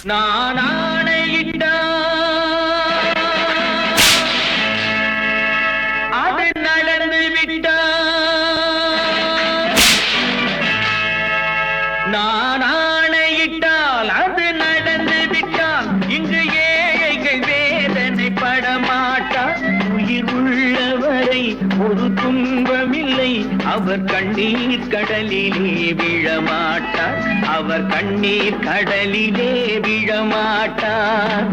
நான் ஆணையிட்டா அது நடந்து விட்டா நான் ஆணையிட்டால் அது நடந்து விட்டால் இங்கு ஏழைகள் வேதனை படமாட்டார். உயிர் உள்ளவரை ஒரு துன்பமில்லை, அவர் கண்ணீர் கடலிலே விழமாட்டார். அவர் கண்ணீர் கடலிலே விழமாட்டார்.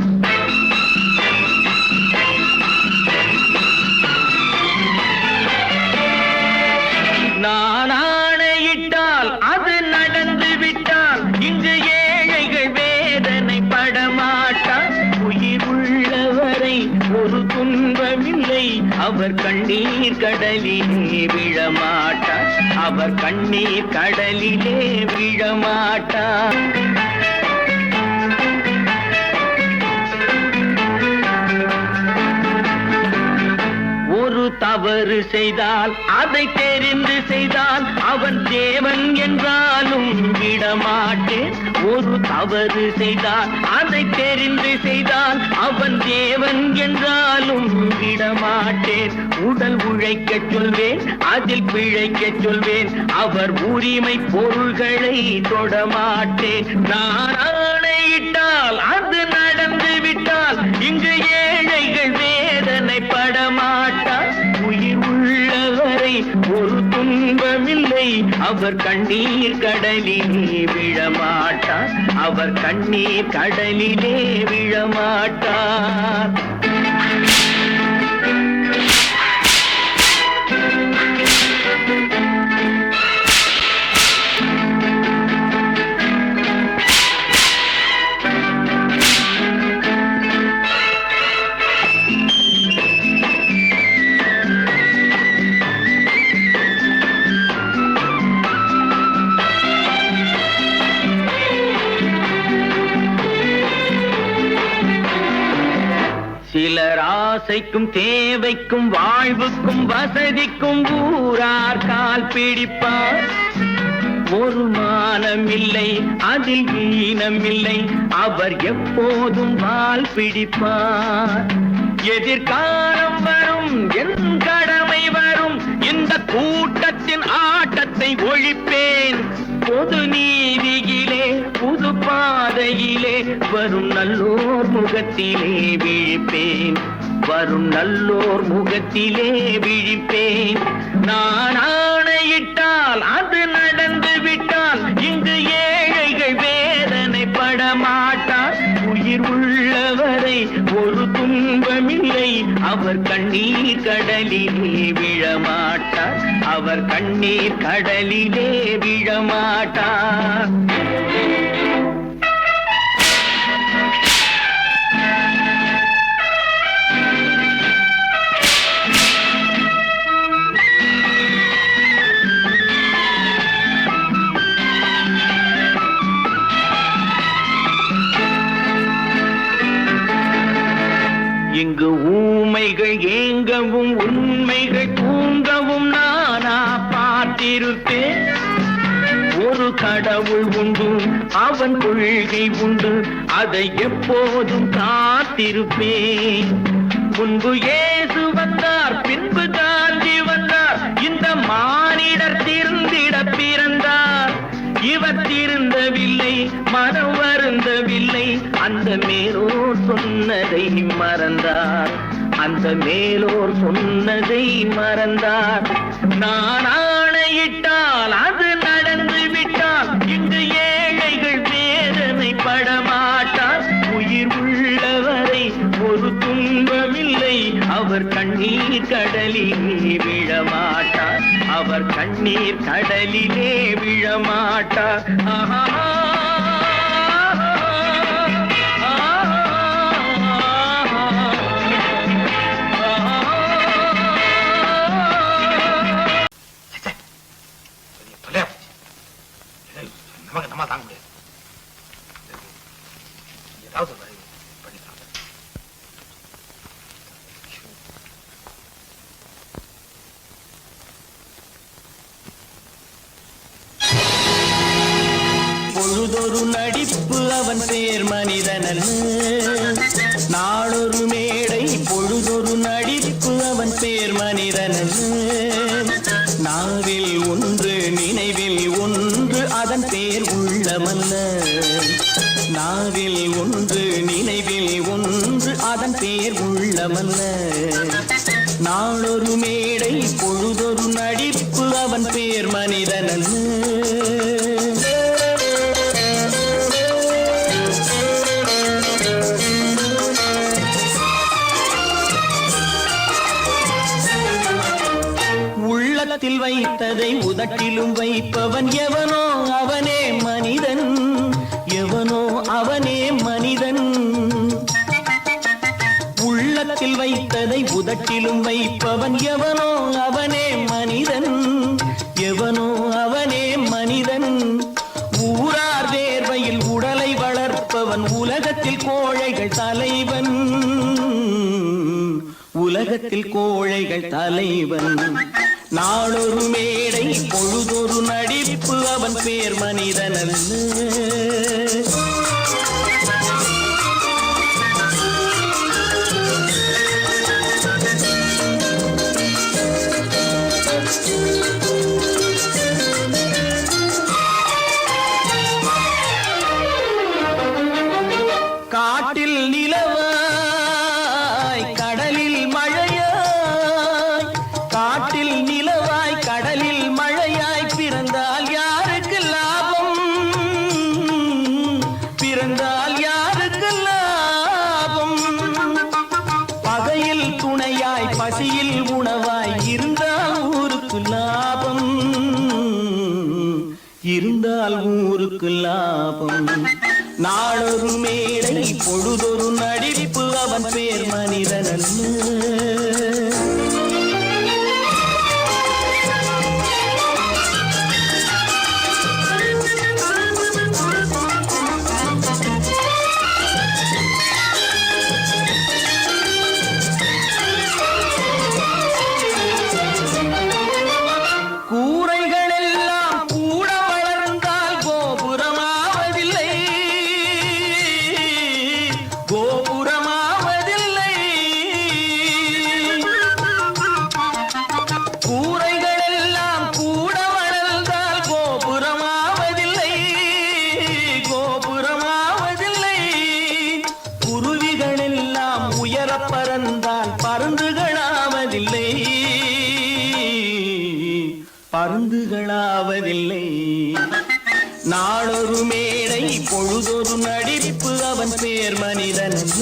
நான் ஆணையிட்டால் அது நடந்து விட்டால் இங்கு ஏழைகள் வேதனை படமாட்டார். உயிர் உள்ளவரை ஒரு துன்பமில்லை, அவர் கண்ணீர் கடலிலே விழமாட்டார். அவர் கண்ணீர் கடலிலே விழமாட்டார். ஒரு தவறு செய்தால் அதை தெரிந்து செய்தால் அவன் தேவன் என்றாலும் விடமாட்டேன். ஒரு தவறு செய்தால் அதை தெரிந்து செய்தால் அவன் தேவன் என்றாலும் விடமாட்டேன். உடல் உழைக்க சொல்வேன், அதில் பிழைக்க சொல்வேன், அவர் உரிமை பொருள்களை தொடமாட்டேன். நான் ஆணையிட்டால் அது நடந்து விட்டால் இங்கு ஏழைகள் வேதனை படமாட்டார். உயிர் உள்ளவரை ஒரு துன்பமில்லை, அவர் கண்ணீர் கடலிலே விழமாட்டார். அவர் கண்ணீர் கடலிலே விழமாட்டார். சிலர் ஆசைக்கும் தேவைக்கும் வாழ்வுக்கும் வசதிக்கும் ஊரார் கால் பிடிப்பார். ஒரு மானம் இல்லை, அதில் ஈனம் இல்லை, அவர் எப்போதும் வால் பிடிப்பார். எதிர்காலம் வரும், என் கடமை வரும், இந்த கூட்டத்தின் ஆட்டத்தை ஒழிப்பேன். பொது நீதியிலே புது பாதையிலே வரும் நல்லோர் முகத்திலே விழிப்பேன். வரும் நல்லோர் முகத்திலே விழிப்பேன். நான் ஆணையிட்டால் அது நடந்து விட்டால் இங்கு ஏழைகள் வேதனை படமாட்டார். உயிர் உள்ளவரை ஒரு துன்பமில்லை, அவர் கண்ணீர் கடலிலே விழமாட்டார். அவர் கண்ணீர் கடலிலே விழமாட்டார். இங்கு ஊமைகள் ஏங்கவும் உண்மைகள் தூங்கவும் நானா பார்த்திருப்பேன். ஒரு கடவுள் உண்டு, அவன் கொள்கை உண்டு, அதை எப்போதும் காத்திருப்பேன். முன்பு இயேசு வந்தார், பின்பு காந்தி வந்தார், இந்த மானிடர் திருந்திட பிறந்தார். இவர் திருந்தவில்லை, மனம் வருந்தவில்லை, அந்த மேலோர் சொன்னதை மறந்தார். அந்த மேலோர் சொன்னதை மறந்தார். நான் ஆணையிட்டால் அது நடந்து விட்டால் இங்கு ஏழைகள் வேதனை படமாட்டார். உயிர் உள்ளவரை ஒரு துன்பமில்லை, அவர் கண்ணீர் கடலிலே விழமாட்டார். அவர் கண்ணீர் கடலிலே விழமாட்டார். ஆஹா. நம்ம தாங்க முடியாது. ஏதாவது பண்ணிக்கலாம். பொழுது பொழுதொரு நடிப்பு அவன் பேர் மனிதனல்ல. நாளொரு மேடை பொழுதொரு நடிப்பு அவன் பேர் மனிதனல்ல. நாவில் ஒன்று நினைவில் ஒன்று அதன் பேர் உள்ளமல்ல. நாவில் ஒன்று நினைவில் ஒன்று அதன் பேர் உள்ளமல்ல. நாளொரு மேடை பொழுதொரு நடிப்பு அவன் பேர் மனிதனல்ல. உள்ளத்தில் வைத்ததை உதட்டிலும் வைப்பவன் எவனோ அவனே மனிதன். எவனோ அவனே மனிதன். உள்ளத்தில் வைத்ததை உதட்டிலும் வைப்பவன் எவனோ அவனே மனிதன். எவனோ அவனே மனிதன். ஊரார் வேர்வையில் உடலை வளர்ப்பவன் உலகத்தில் கோழைகள் தலைவன். உலகத்தில் கோழைகள் தலைவன். நாளொரு மேடை பொழுதொரு நடிப்பு அவன் பேர் மனிதனல்ல. காட்டில் நிலவாய் கடலில் மழையாய். காட்டில் நிலவாய் கடலில் மழையாய் பிறந்தால் யாருக்கு லாபம்? பிறந்தால் யாருக்கு லாபம்? பகையில் துணையாய் பசியில் உணவாய் இருந்தால் ஊருக்கு லாபம். இருந்தால் ஊருக்கு லாபம். நாளொரு மேடை பொழுதொரு நடிப்பு அவன் பேர் மனிதனல்ல. பறந்தால் பருந்துகளாவதில்லை. பருந்துகளாவதில்லை. நாளொரு மேடை பொழுதொரு நடிப்பு அவன் பேர் மனிதனல்ல.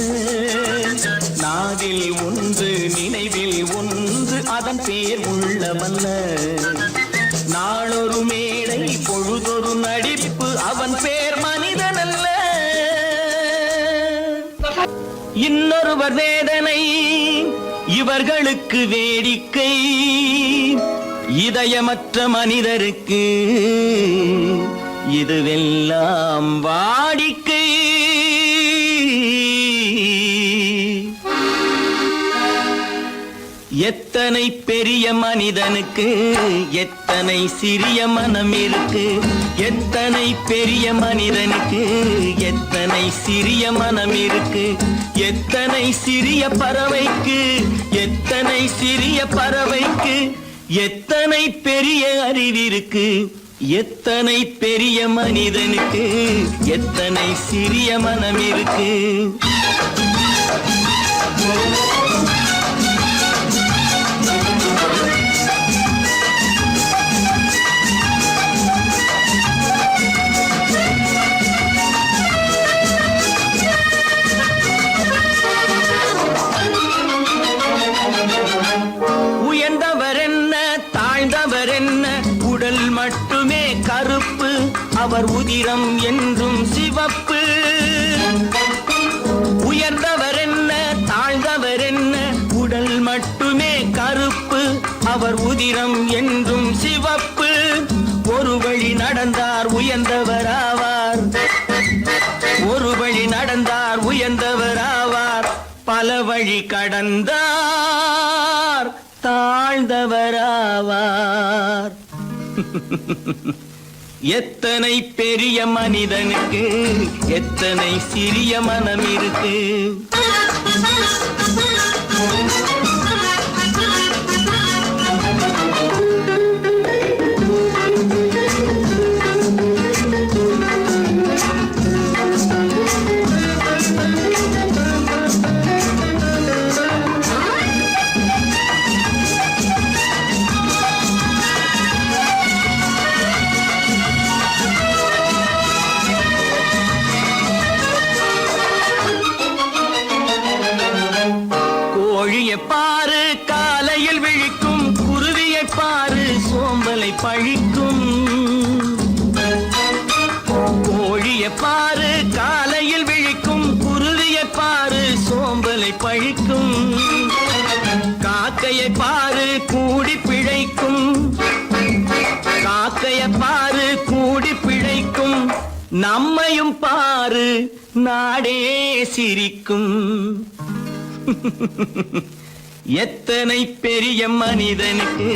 நாவில் ஒன்று நினைவில் ஒன்று அதன் பேர் உள்ளமல்ல. நாளொரு மேடை பொழுதொரு நடிப்பு அவன் பேர் மனிதனல்ல. இன்னொருவர் வேதனை இவர்களுக்கு வேடிக்கை. இதயமற்ற மனிதருக்கு இதுவெல்லாம் வாடிக்கை. எத்தனை பெரிய மனிதனுக்கு எத்தனை சிறிய மனம் இருக்கு. எத்தனை பெரிய மனிதனுக்கு எத்தனை சிறிய மனம் இருக்கு. எத்தனை சிறிய பறவைக்கு எத்தனை சிறிய பறவைக்கு எத்தனை பெரிய அறிவிருக்கு. எத்தனை பெரிய மனிதனுக்கு எத்தனை சிறிய மனம் இருக்கு. உயர்ந்தவர் என்ன தாழ்ந்தவர் என்ன உடல் மட்டுமே கருப்பு. அவர் உதிரம் என்றும் சிவப்பு. உயர்ந்தவர் என்ன தாழ்ந்தவர் என்ன உடல் மட்டுமே கருப்பு. அவர் உதிரம் என்றும் சிவப்பு. ஒரு வழி நடந்தார் உயர்ந்தவராவார். ஒரு வழி நடந்தார் உயர்ந்தவராவார். பல வழி கடந்தார் தாழ்ந்தவராவார். எத்தனை பெரிய மனிதனுக்கு எத்தனை சிறிய மனம் இருக்கு. கோழியை பாரு காலையில் விழிக்கும், குருவியை பாரு சோம்பலை பழிக்கும். கோழியை பாரு காலையில் விழிக்கும், குருவியை பாரு சோம்பலை பழிக்கும். காக்கையை பாரு கூடி பிழைக்கும், காக்கையை பாரு கூடி பிழைக்கும். நம்மையும் பாரு நாடே சிரிக்கும். எத்தனை பெரிய மனிதனுக்கு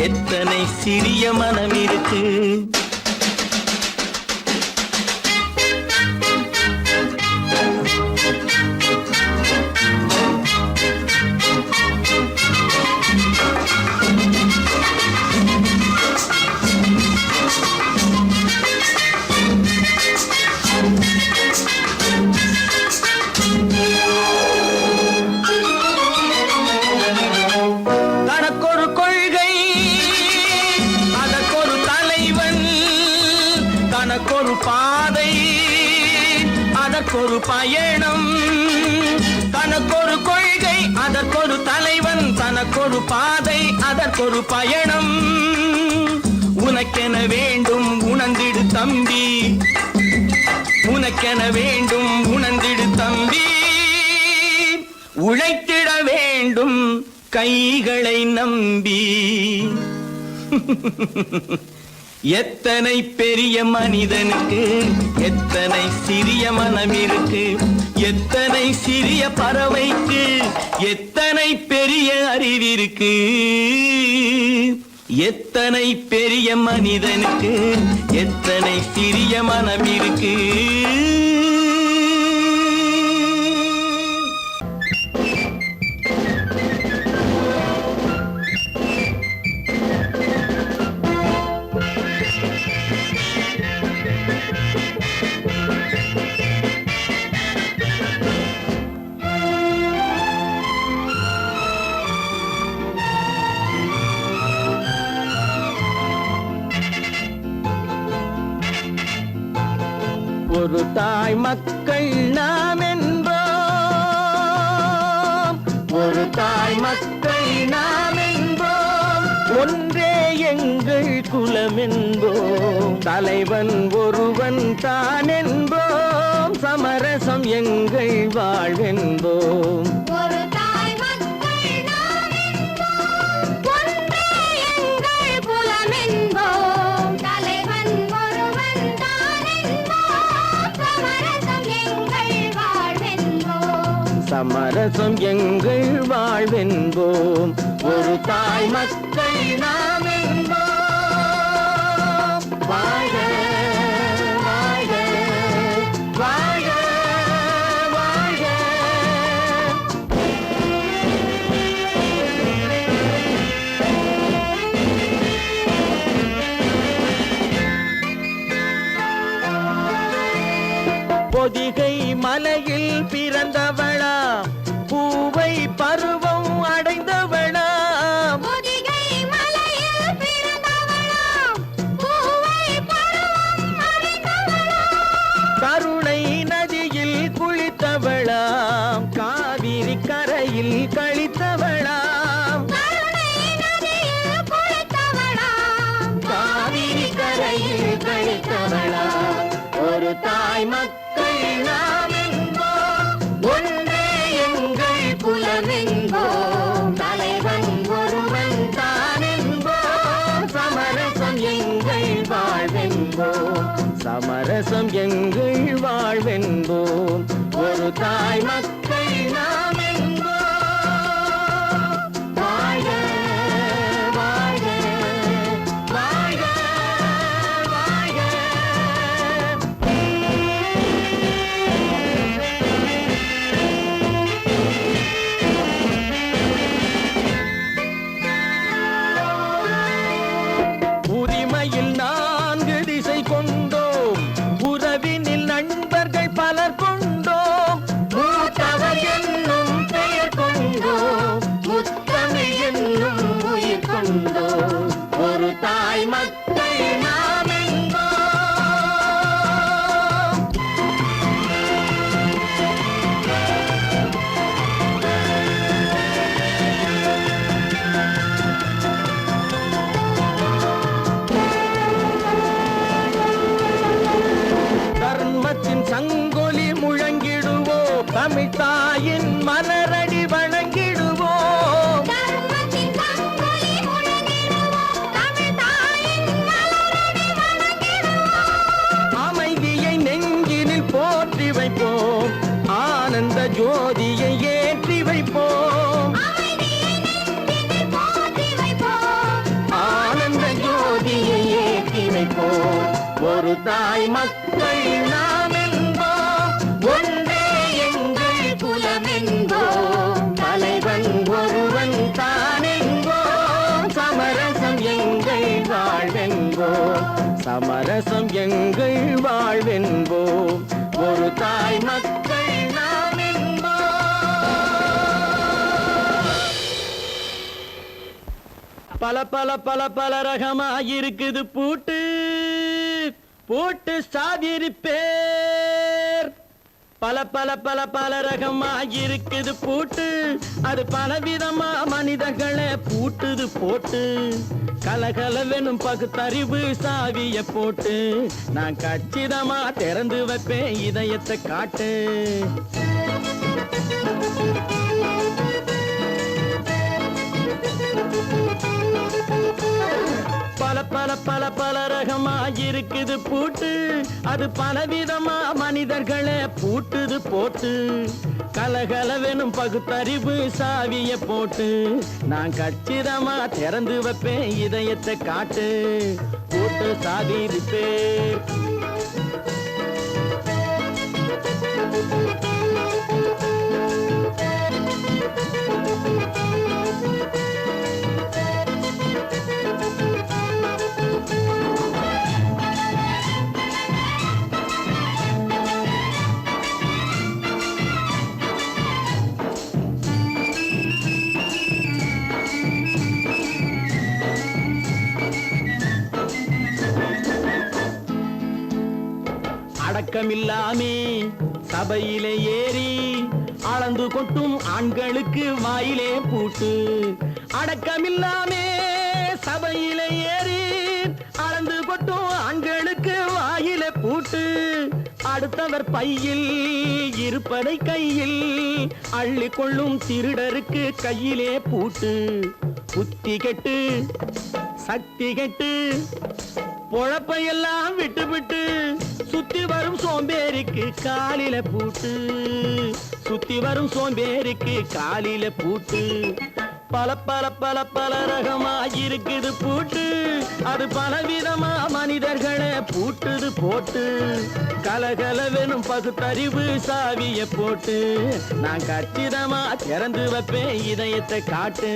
எத்தனை சிறிய மனம் இருக்கு. தனக்கொரு கொள்கை அதற்கொரு தலைவன், தனக்கொரு பாதை அதற்கொரு பயணம். தனக்கொரு கொள்கை அதற்கொரு தலைவன், தனக்கொரு பாதை அதற்கொரு பயணம். உனக்கென வேண்டும் உணர்ந்திடு தம்பி, உனக்கென வேண்டும் உணர்ந்திடு தம்பி. உழைத்திட வேண்டும் கைகளை நம்பி. எத்தனை பெரிய மனிதனுக்கு எத்தனை சிறிய மனம் இருக்கு. எத்தனை சிறிய பறவைக்கு எத்தனை பெரிய அறிவிருக்கு. எத்தனை பெரிய மனிதனுக்கு எத்தனை சிறிய மனம் இருக்கு. ஒரு தாய் மக்கள் நாம் என்போம், ஒரு தாய் மக்கள் நாம் என்போம். ஒன்றே எங்கள் குலம் என்போம், தலைவன் ஒருவன் தான் என்போம். சமரசம் எங்கள் வாழ்வென்போம். சமரசம் எங்கள் வாழ்வென்போம். ஒரு தாய் மக்கள் நாம் என்போம். வாழ்க வாழ்க வாழ்க வாழ்க. பொதிகை மலையில் பிறந்தவளா, பூவை பருவம் அடைந்தவளா. பொதிகை மலையில் பிறந்தவளா, பூவை பருவம் அடைந்தவளா. கருணை நதியில் குளித்தவளா, காவிரி கரையில் கழித்தவளா. கருணை நதியில் குளித்தவளா, காவிரி கரையில் கழித்தவளா. ஒரு தாய் மக்கள் நாம் என்போம், ஒன்றே எங்கள் குலம் என்போம். தலைவன் ஒருவன் தான் என்போம். சமரசம் எங்கள் வாழ்வென்போம், சமரசம் எங்கள் வாழ்வென்போம். ஒரு தாய் மக்கள் நாம் என்போம். வாழ்க வாழ்க வாழ்க வாழ்க. ஒரு தாய் மக்கள் நாம் என்போம், ஒன்றே எங்கள் குலம் என்போம், தலைவன் ஒருவன் தான் என்போம், சமரசம் எங்கள் வாழ்வென்போம், சமரசம் எங்கள் வாழ்வென்போம், ஒரு தாய் மக்கள் நாம் என்போம். பல பல பல பல ரகமாயிருக்குது பூட்டு பூட்டு சாதிரி பேர், பல பல பல பல ரகமாயிருக்குது பூட்டு, அது பலவிதமா மனிதர்களை பூட்டுது போட்டு, கலகலவெனும் பகுத்தறிவு சாவிய போட்டு, நான் கச்சிதமா திறந்து வைப்பேன் இதயத்தை காட்டு. பல பல பல பல ரகமாயிருக்குது பூட்டு, அது பலவிதமா மனிதர்களை பூட்டுது போட்டு, கலகலவெனும் பகுத்தறிவு சாவிய போட்டு, நான் கச்சிதமா திறந்து வைப்பேன் இதயத்தை காட்டு. பூட்டு சாதிரி பேர். அடக்கமில்லாமே சபையிலே ஏறி அளந்து கொட்டும் ஆண்களுக்கு வாயிலே பூட்டு, அடக்கமில்லாமே சபையிலே ஏறி அளந்து கொட்டும் ஆண்களுக்கு வாயிலே பூட்டு, அடுத்தவர் பையில் இருப்பதை கையில் அள்ளி கொள்ளும் திருடருக்கு கையிலே பூட்டு, புத்தி கெட்டு சக்தி கெட்டு பொழப்பையெல்லாம் விட்டு விட்டு சுத்தி வரும் சோம்பேறிக்கு காலில பூட்டு, சுத்தி வரும் சோம்பேறிக்கு காலில பூட்டு, பல பல பல பல ரகமாயிருக்குது பூட்டு, அது பலவிதமா மனிதர்களை பூட்டுது போட்டு, கலகலவெனும் பகுத்தறிவு சாவிய போட்டு, நான் கச்சிதமா திறந்து வைப்பேன் இதயத்தை காட்டு.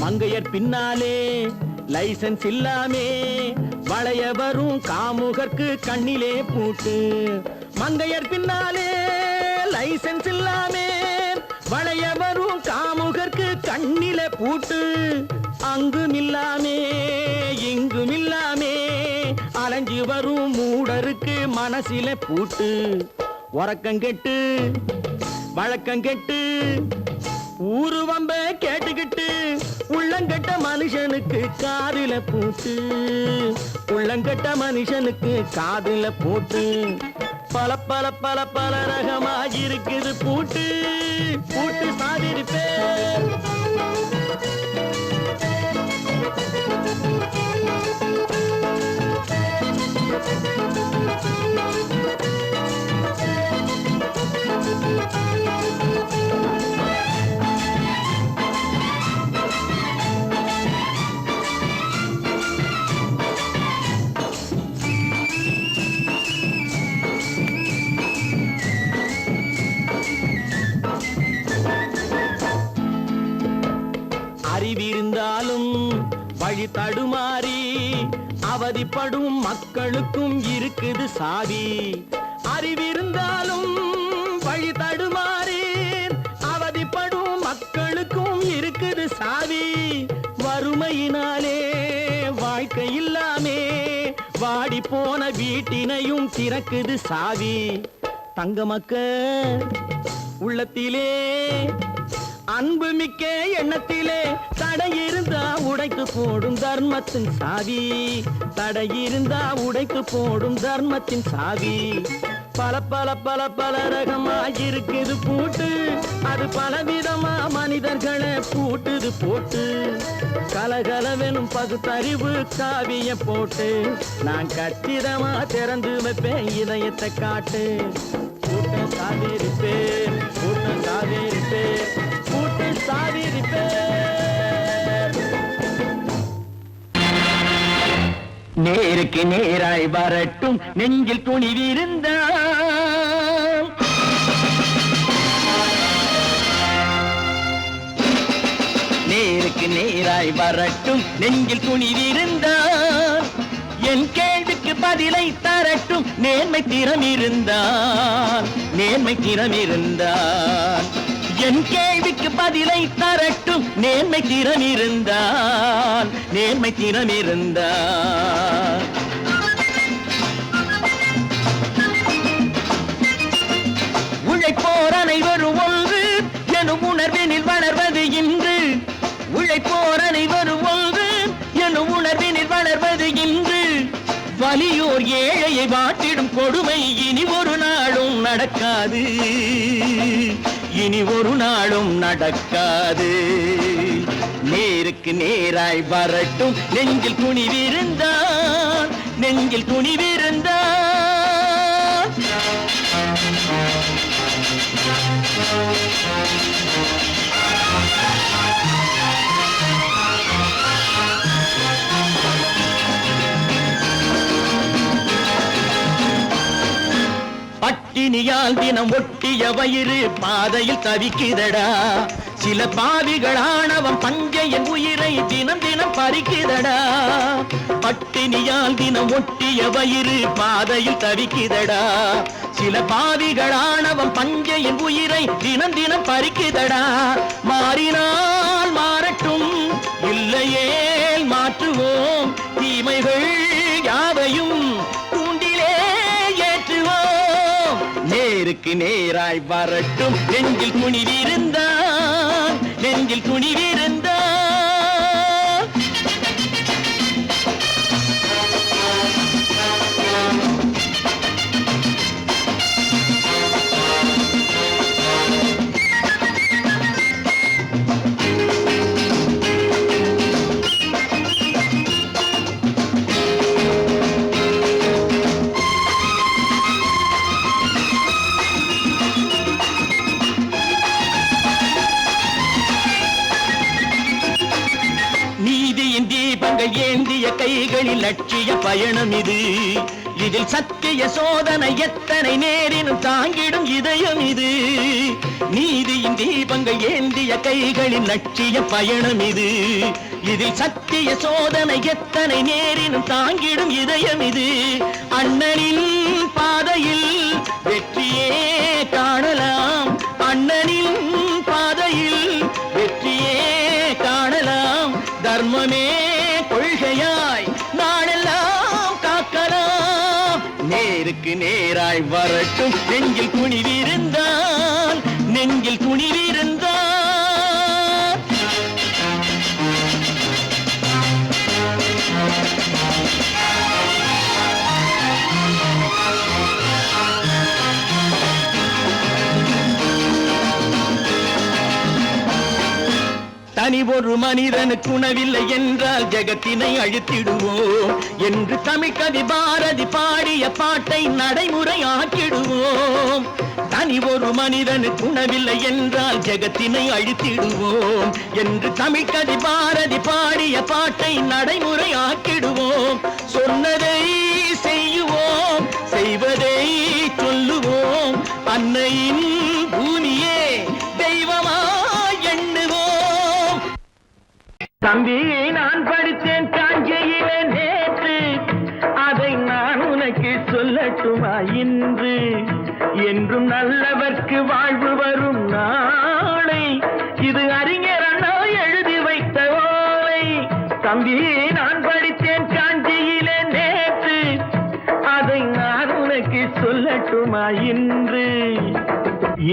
மங்கையர் பின்னாலே லைசன்ஸ் இல்லாமே வளைய வரும் காமுகர்க்கு கண்ணிலே பூட்டு, மங்கையர் பின்னாலே லைசன்ஸ் இல்லாமே வளைய வரும் காமுகர்க்கு கண்ணிலே பூட்டு, அங்கும் இல்லாமே இங்கும் இல்லாமே அலைஞ்சு வரும் மூடருக்கு மனசிலே பூட்டு, உறக்கங்கெட்டு வழக்கங்கெட்டு ஊரு வம்ப கேட்டுக்கிட்டு உள்ளங்கட்ட மனுஷனுக்கு காதில பூட்டு, உள்ளங்கட்ட மனுஷனுக்கு காதில பூட்டு, பல பல பல பல ரகமாயிருக்குது பூட்டு, பூட்டு சாதிரி பேர். அறிவிருந்தாலும் வழி தடுமாறி அவதிப்படும் மக்களுக்கும் இருக்குது சாவி, அறிவிருந்தாலும் வழி தடுமாறி அவதிப்படும் மக்களுக்கும் இருக்குது சாவி, வறுமையினாலே வாழ்க்கை இல்லாமே வாடி போன வீட்டினையும் திறக்குது சாவி, தங்க மக்க உள்ளத்திலே அன்பு மிக்க எண்ணத்திலே தடையிருந்தா உடைத்து போடும் தர்மத்தின் சாவி, தடையிருந்தா உடைத்து போடும் தர்மத்தின் சாவி, பல பல பல பல ரகமா இருக்குது பூட்டு, அது பலவிதமா மனிதர்களை பூட்டுது போட்டு. கலகலவெனும் பகுத்தறிவு காவிய போட்டு, நான் கச்சிதமா திறந்து வைப்பேன் இதயத்தை காட்டு. கூட்டம் சாவேரி பேர், கூட்டம் சாவேரி பேர், கூட்டம் சாவேரி பேர். நேருக்கு நேராய் வரட்டும் நெஞ்சில் துணிவிருந்தால், நேருக்கு நேராய் வரட்டும் நெஞ்சில் துணிவிருந்தால், என் கேள்விக்கு பதிலை தரட்டும் நேர்மை திறம் இருந்தால், நேர்மை திறம் இருந்தால். என் கேள்விக்கு பதிலை தரட்டும் நேர்மை திறம் இருந்தால், நேர்மை திறம் இருந்தால். உழைப்போர் அனைவரும் ஒன்று எனும் உணர்வினில் வளர்வது இன்று, உழைப்போர் அனைவரும் ஒன்று எனும் உணர்வினில் வளர்வது இன்று. வலியோர் ஏழையை வாட்டிடும் கொடுமை இனி ஒரு நாளும் நடக்காது, இனி ஒரு நாளும் நடக்காது. நேருக்கு நேராய் வரட்டும் நெஞ்சில் துணிவிருந்தால், நெஞ்சில் துணிவிருந்தால். பட்டினியால் தினம் ஒட்டிய வயிறு பாதையில் தவிக்குதடா, சில பாவிகளானவன் பஞ்சையின் உயிரை தினம் தினம் பறிக்குதடா. பட்டினியால் தினம் ஒட்டிய வயிறு பாதையில் தவிக்குதடா, சில பாவிகளானவன் பஞ்சையின் உயிரை தினம் தினம் பறிக்குதடா. மாறினால் மாறட்டும், இல்லையே மாற்றுவோம், தீமைகள் யாவையும் தூண்டிலே ஏற்றுவோம். நேருக்கு நேராய் வரட்டும் நெஞ்சில் துணிவிருந்தால், நெஞ்சில் துணிவிருந்தால். தீபங்கள் ஏந்திய கைகளில் லட்சிய பயணம் இது, இதில் சத்திய சோதனை எத்தனை நேரினும் தாங்கிடும் இதயம் இது. நீதியின் தீபங்கள் ஏந்திய கைகளில் லட்சிய பயணம் இது, இதில் சத்திய சோதனை எத்தனை நேரினும் தாங்கிடும் இதயம் இது. அண்ணனின் பாதையில் வெற்றியே காணலாம், அண்ணனின் பாதையில் வெற்றியே காணலாம். தர்மமே கொள்கையாய் நாளெல்லாம் காக்கலாம். நேருக்கு நேராய் வரட்டும் நெஞ்சில் துணிவிருந்தால், நெஞ்சில் துணிவிருந்தால். தனி ஒரு மனிதனுக்கு உணவில்லை என்றால் ஜெகத்தினை அழித்திடுவோம் என்று தமிழ்கவி பாரதி பாடிய பாட்டை நடைமுறையாக்கிடுவோம். தனி ஒரு மனிதனுக்கு உணவில்லை என்றால் ஜெகத்தினை அழித்திடுவோம் என்று தமிழ்கவி பாரதி பாடிய பாட்டை நடைமுறையாக்கிடுவோம். சொன்னதை செய்யுவோம், செய்வதை சொல்லுவோம், அன்னையின் பூமியே தெய்வமா எண்ணுவோம். தம்பி, நான் படித்தேன் காஞ்சியிலே நேற்று, அதை நான் உனக்கு சொல்லட்டுமா இன்று? என்றும் நல்லவர்க்கு வாழ்வு வரும் நாளை, இது அறிஞர் அண்ணா எழுதி வைத்த ஓலை. தம்பி, நான் படித்தேன் காஞ்சியிலே நேற்று, அதை நான் உனக்கு சொல்லட்டுமா இன்று?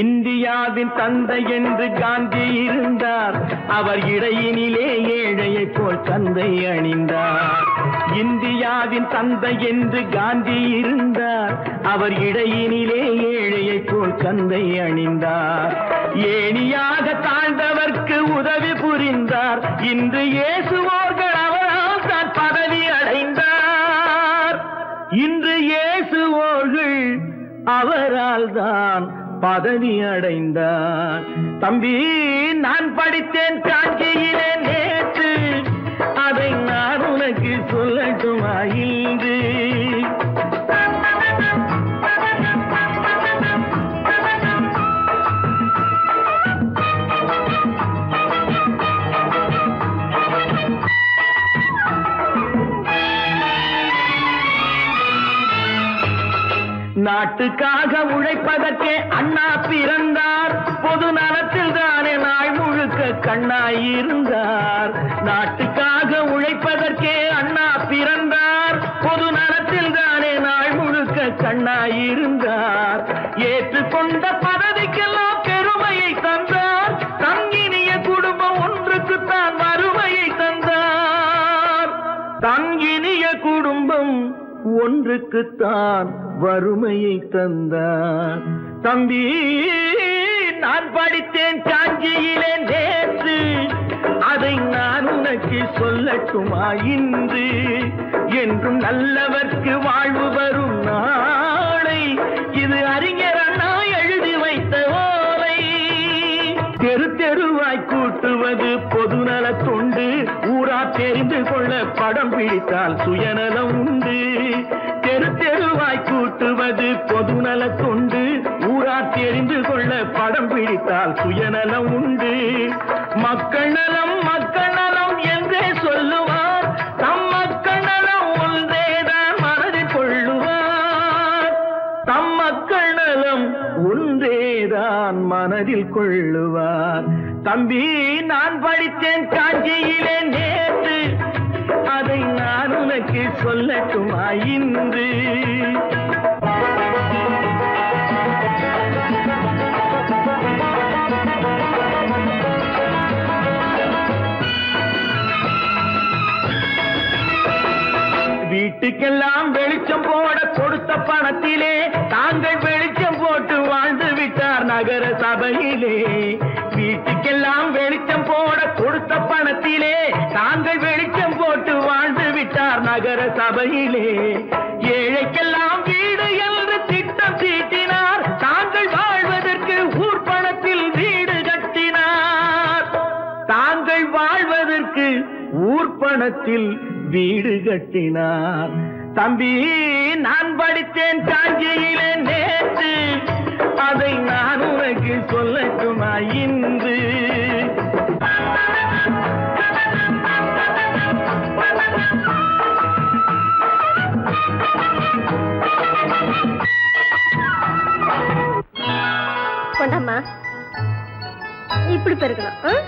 இந்தியாவின் தந்தை என்று காந்தி இருந்தார், அவர் இடையினிலே ஏழையை போல் தந்தை அணிந்தார். இந்தியாவின் தந்தை என்று காந்தி இருந்தார். அவர் இடையினிலே ஏழையை போல் தந்தை அணிந்தார். ஏணியாக தாழ்ந்தவர்க்கு உதவி புரிந்தார். இன்று இயேசுவோர்கள் அவரால் தான் பதவி அடைந்தார். இன்று இயேசுவோர்கள் அவரால் தான் பதவி அடைந்தார். தம்பி, நான் படித்தேன் காஞ்சியிலே நேற்று, அதை நான் உனக்கு சொல்லட்டுமா இன்று? நாட்டுக்காக உழைப்பதற்கே அண்ணா பிறந்தார். பொது நலத்தில் தானே நாள் முழுக்க கண்ணாயிருந்தார். நாட்டுக்காக உழைப்பதற்கே அண்ணா பிறந்தார். பொது நலத்தில் தானே நாள் முழுக்க கண்ணாயிருந்தார். ஏற்றுக்கொண்ட பதவிக்கெல்லாம் பெருமையை தந்தார். தங்கினிய குடும்பம் ஒன்றுக்குத்தான் வறுமையை தந்தார். தங்கினிய குடும்பம் ஒன்றுக்குத்தான் வறுமையை தந்தார். தம்பி, நான் படித்தேன் காஞ்சியிலே நேற்று, அதை நான் உனக்கு சொல்லட்டுமா இன்று? என்றும் நல்லவர்க்கு வாழ்வு வரும் நாளை, இது அறிஞர் அண்ணா எழுதி வைத்த ஓலை. தெரு தெருவாய் கூட்டுவது பொதுநல தொண்டு. ஊரா தெரிந்து கொள்ள படம் பிடித்தால் சுயநலம் உண்டு. தெரு தெருவாய் கூட்டுவது பொதுநல தொண்டு. ஊரா தெரிந்து கொள்ள படம் பிடித்தால் சுயநலம் உண்டு. மக்கள் நலம் மக்கள் நலம் என்றே சொல்லுவார். தம் மக்கள் நலம் ஒன்றேதான் மனதில் கொள்ளுவார். தம் மக்கள் நலம் ஒன்றேதான் மனதில் கொள்ளுவார். தம்பி, நான் படித்தேன் காஞ்சியிலே நேற்று, அதை நான் உனக்கு சொல்லட்டுமா இன்று? வீட்டுக்கெல்லாம் வெளிச்சம் போட கொடுத்த பணத்திலே தாங்கள் வெளிச்சம் போட்டு வாழ்ந்து விட்டார் நகர சபையிலே. வீட்டுக்கெல்லாம் வெளிச்சம் போட கொடுத்த பணத்திலே தாங்கள் வெளிச்சம் போட்டு வாழ்ந்து விட்டார் நகர சபையிலே. ஏழைக்கெல்லாம் வீடு என்று திட்டம் தீட்டினார். தாங்கள் வாழ்வதற்கு ஊர் பணத்தில் வீடு கட்டினார். தாங்கள் வாழ்வதற்கு ஊர் பணத்தில் வீடு கட்டினார். தம்பி, நான் படித்தேன் காஞ்சியிலே நேற்று, அதை நான் உனக்கு சொல்லட்டுமா இன்று? கொண்டாம்மா, இப்படி பெருக்கணும்.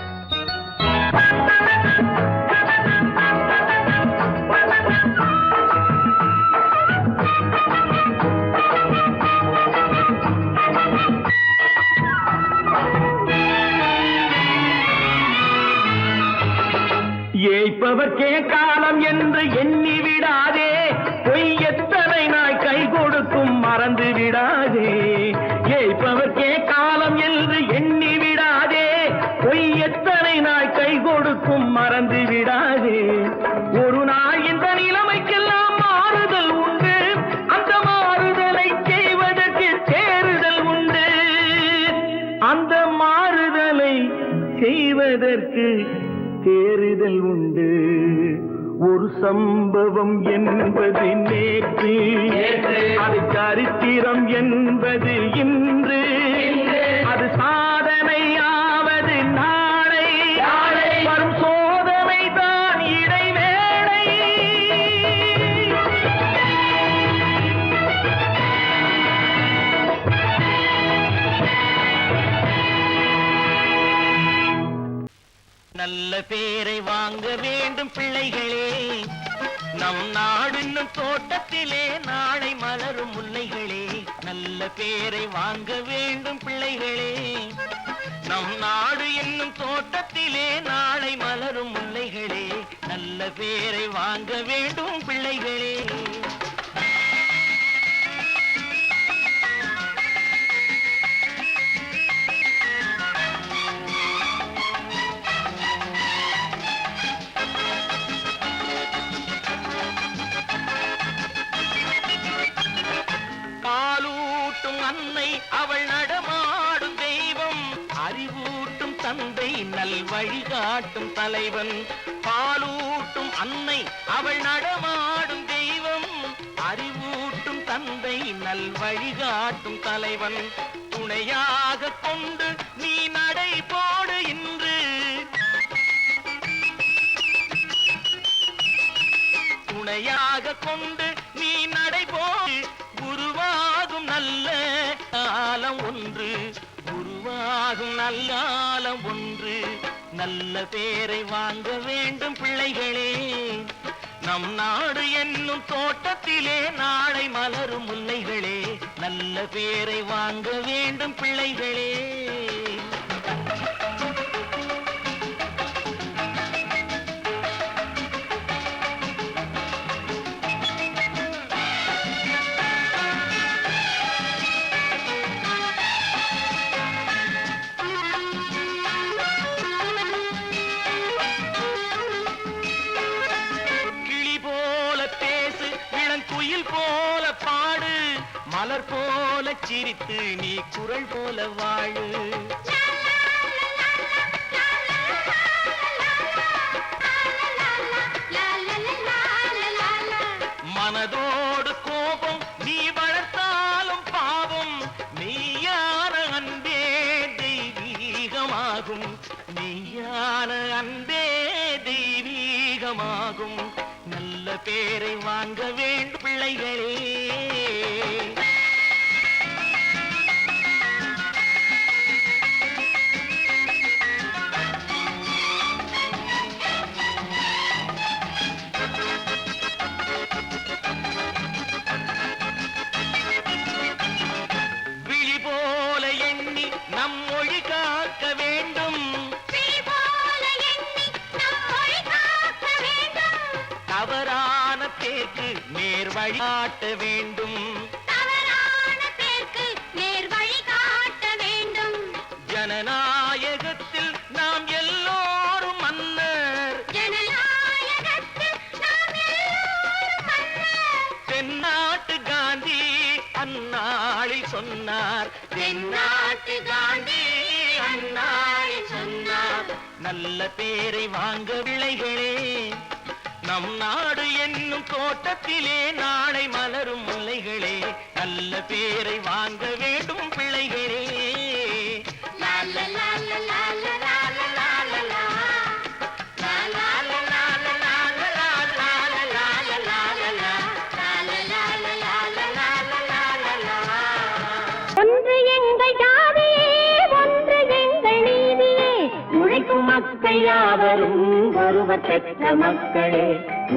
ஏய்ப்பவர்க்கே காலம் என்று எண்ணி விடாதே. பொய் எத்தனை நாய் கை கொடுக்கும் மறந்து விடாதே. ஏய்ப்பவர்க்கே காலம் என்று எண்ணி விடாதே. பொய் எத்தனை நாய் கை கொடுக்கும் மறந்து விடாதே. ஒரு நாள் இந்த நிலைமைக்கெல்லாம் மாறுதல் உண்டு. அந்த மாறுதலை செய்வதற்கு தேறுதல் உண்டு. அந்த மாறுதலை செய்வதற்கு தேறுதல் உண்டு. ஒரு சம்பவம் என்பது நேற்று, அது சரித்திரம் என்பது இன்று. அது சாதனையாவது நாளை, வரும் சோதனை தான் இடைவேளை. நல்ல பேரை வாங்க வேண்டும் பிள்ளைகளே. நம் நாடு இன்னும் தோட்டத்திலே நாளை மலரும் முல்லைகளே. நல்ல பேரை வாங்க வேண்டும் பிள்ளைகளே. நம் நாடு என்னும் தோட்டத்திலே நாளை மலரும் முல்லைகளே. பேரை வாங்க வேண்டும் பிள்ளைகளே. பாலூட்டும் அன்னை அவள் நடமாடும் தெய்வம், அறிவூட்டும் தந்தை நல் வழிகாட்டும் தலைவன். பாலூட்டும் அன்னை அவள் நடமாடும் தெய்வம், அறிவூட்டும் தந்தை நல் வழிகாட்டும் தலைவன். துணையாக கொண்டு நீ நடை போடு இன்று, துணையாக கொண்டு நீ நடை போடு. உருவாகும் நல்ல காலம் ஒன்று, உருவாகும் நல்ல காலம் ஒன்று. நல்ல பேரை வாங்க வேண்டும் பிள்ளைகளே. நம் நாடு என்னும் தோட்டத்திலே நாளை மலரும் முல்லைகளே. நல்ல பேரை வாங்க வேண்டும் பிள்ளைகளே. குயில் போல பாடு, மலர் போல சிரித்து நீ குரல் போல வாழு. மனதோடு கோபம் நீ வளர்த்தாலும் பாவம், மெய்யான அன்பே தெய்வீகமாகும், மெய்யான அன்பே தெய்வீகமாகும். நல்ல பேரை வாங்க வேண்டும் பிள்ளைகளே. விழி போல எண்ணி நம் மொழி காக்க வேண்டும், தவறான பேருக்கு நேர் வழிகாட்ட வேண்டும், தவறான பேருக்கு நேர் வழிகாட்ட வேண்டும். ஜனநாயகத்தில் நாம் எல்லோரும் மன்னர், ஜனநாயகத்தில் நாம் எல்லோரும் மன்னர். தென்னாட்டு காந்தி அந்நாளில் சொன்னார், தென்னாட்டு காந்தி அந்நாளில் சொன்னார். நல்ல பேரை வாங்க பிள்ளைகளே. நம் நாடு என்னும் தோட்டத்திலே நாளை மலரும் முல்லைகளே. நல்ல பேரை வாங்க வேண்டும் பிள்ளைகளே. ஒன்று எங்கள் ஜாதியே, ஒன்று எங்கள் நீதியே. உழைக்கும் மக்கள் யாவரும் ஒருவர் பெற்ற மக்களே,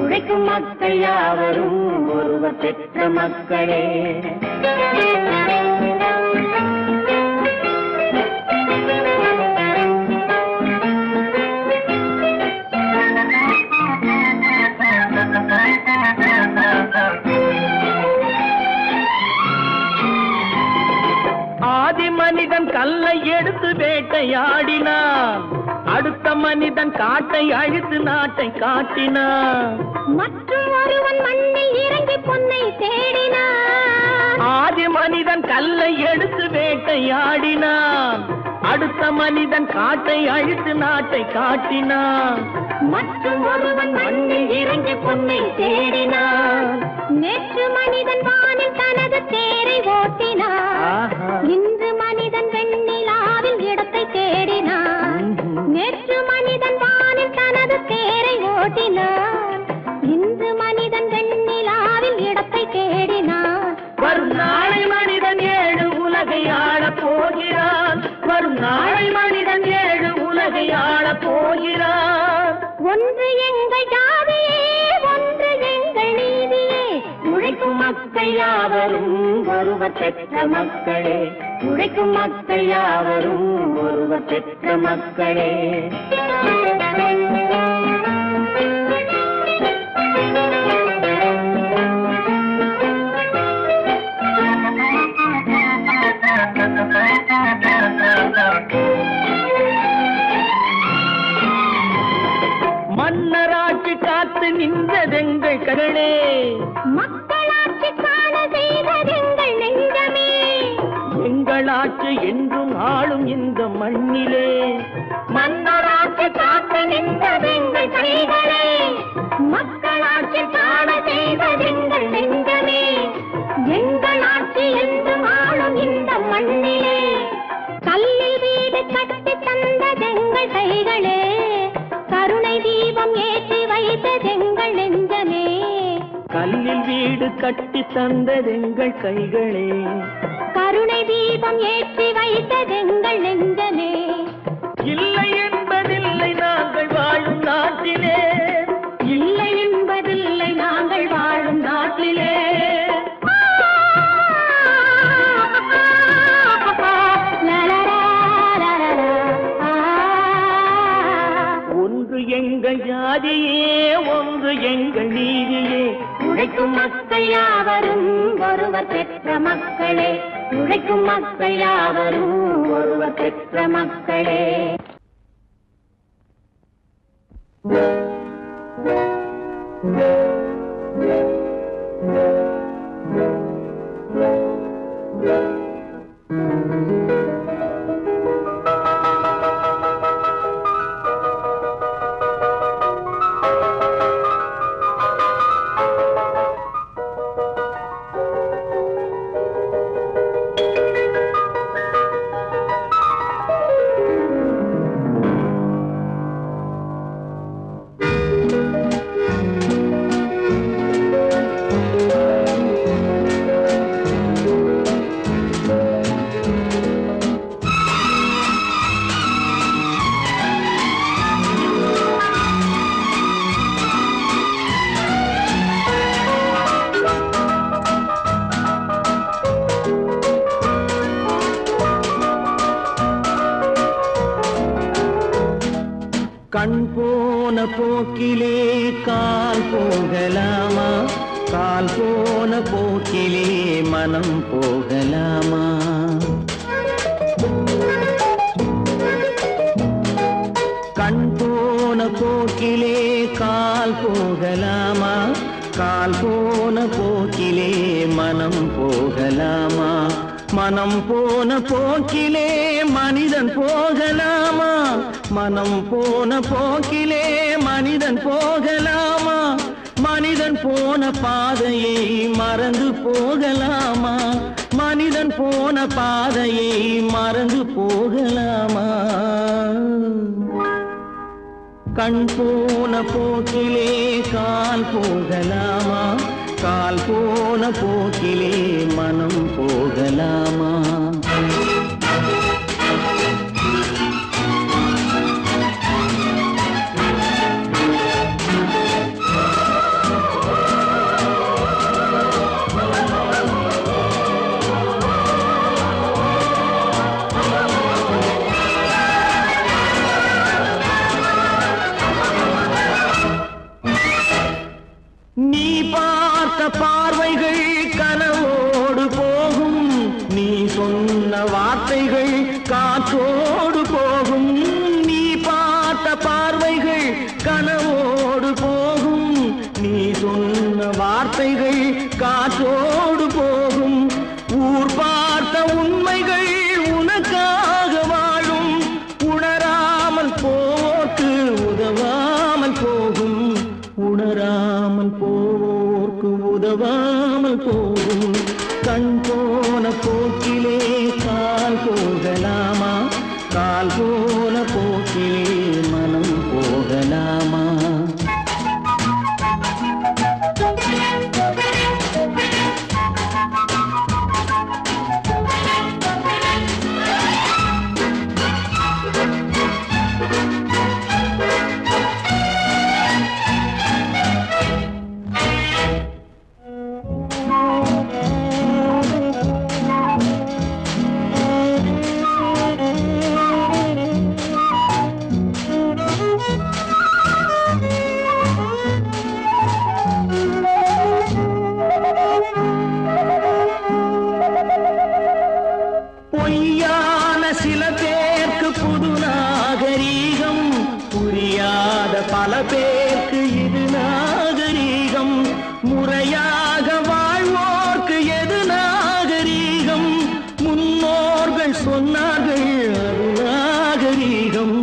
உழைக்கும் மக்கள் யாவரும் ஒருவர் பெற்ற மக்களே. ஆதி மனிதன் கல்லை எடுத்து வேட்டையாடினான், அடுத்த மனிதன் காட்டை அழித்து நாட்டை காட்டினான். மற்றும் ஒருவன் மண்ணில் இறங்கி பொன்னை தேடினான். ஆதி மனிதன் கல்லை எடுத்து வேட்டையாடினான், அடுத்த மனிதன் காட்டை அழித்து நாட்டை காட்டினான். மற்றும் ஒருவன் மண்ணில் இறங்கி பொன்னை தேடினான். நேற்று மனிதன் வானில் தனது தேரை ஓட்டினான், இன்று மனிதன் வெண்ணிலாவில் இடத்தை தேடினான். நேற்று மனிதன் வானில் தனது தேரை ஓட்டினான், இன்று மனிதன் வெண்ணிலாவில் இடத்தை தேடினான். வரும் நாளை மனிதன் 7 உலகை ஆளப் போகிறான், வரும் நாளை மனிதன் 7 உலகை ஆளப் போகிறான். ஒன்று எங்கள் ஜாதியே, ஒன்று எங்கள் நீதியே. உழைக்கும் மக்கள் யாவரும் ஒருவர் பெற்ற மக்களே, உழைக்கும் மக்கள் யாவரும் ஒருவர் பெற்ற மக்களே. மன்னராட்சி காத்து நின்றதெங்கள் கரளே, மக்களாட்சி காண செய்ததெங்கள் நெஞ்சமே, எங்களாட்சி என்றும் ஆளும் இந்த மண்ணிலே, மன்னராட்சி காத்து நின்றதெங்கள் கைகளே, மக்களாட்சி காண செய்ததெங்கள் நெஞ்சமே, எங்களாட்சி என்றும் ஆளும் இந்த மண்ணிலே, கல்லில் வீடு கட்டி தந்ததெங்கள் கைகளே, கருணை தீபம் ஏற்றி வைத்ததெங்கள் நெஞ்சமே, கல்லில் வீடு கட்டி தந்ததெங்கள் கைகளே, கருணை தீபம் ஏற்றி வைத்ததெங்கள் நெஞ்சமே, இல்லை என்பதில்லை நாங்கள் வாழும் நாட்டிலே, இல்லை என்பதில்லை நாங்கள் வாழும் நாட்டிலே, ஒன்று எங்கள் ஜாதியே, ஒன்று எங்கள் நீதியே, உழைக்கும் மக்கள் யாவரும் ஒருவர் பெற்ற மக்களே, உழைக்கும் மக்கள் யாவரும் ஒருவர் பெற்ற மக்களே. கண் போன போக்கிலே கால் போகலாமா, கால் போன போக்கிலே மனம் போகலாமா, கண் போன போக்கிலே கால் போகலாமா, கால் போன போக்கிலே மனம் போகலாமா, மனம் போன போக்கிலே மனிதன் போகலாமா, மனம் போன போக்கிலே மனிதன் போகலாமா, மனிதன் போன பாதையை மறந்து போகலாமா, மனிதன் போன பாதையை மறந்து போகலாமா, கண் போன போக்கிலே கால் போகலாமா, கால் போன போக்கிலே மனம் போகலாமா. நீ பார்த்த பார்வைகள் கனவோடு போகும், நீ சொன்ன வார்த்தைகள் காற்றோடு போகும், நீ பார்த்த பார்வைகள் கனவோடு போகும், நீ சொன்ன வார்த்தைகள் காற்றோடு போகும், ஊர் பார்த்த உண்மைகள் உனக்காக வாழும், உணராமல் போக்கு உதவாமல் போகும், உணராமல் போக்கு உதவாமல் போகும், கண் போன போக்கிலே கால் போகலாமா, கால் போன போக்கிலே மனம் போகலாமா. பல பேருக்கு இது நாகரீகம், முறையாக வாழ்வோர்க்கு எது நாகரீகம்? முன்னோர்கள் சொன்னார்கள் அது நாகரீகம்,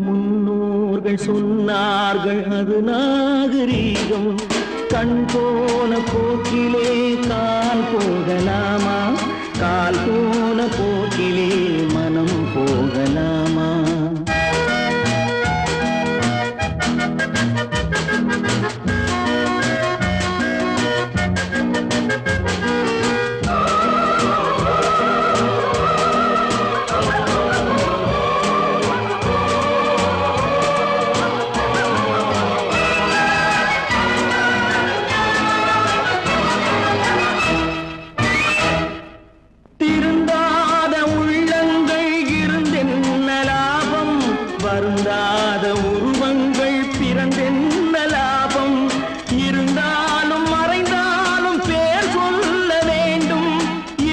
முன்னோர்கள் சொன்னார்கள் அது நாகரீகம். கண் போன போக்கிலே கால் போகலாமா, கால் போன போக்கிலே மனம் போகலாமா? திருந்தாத உள்ளங்கள் இருந்தென்ன லாபம், வருந்தாத உருவங்கள் பிறந்தென்ன லாபம்? இருந்தாலும் மறைந்தாலும் பேர் சொல்ல வேண்டும்,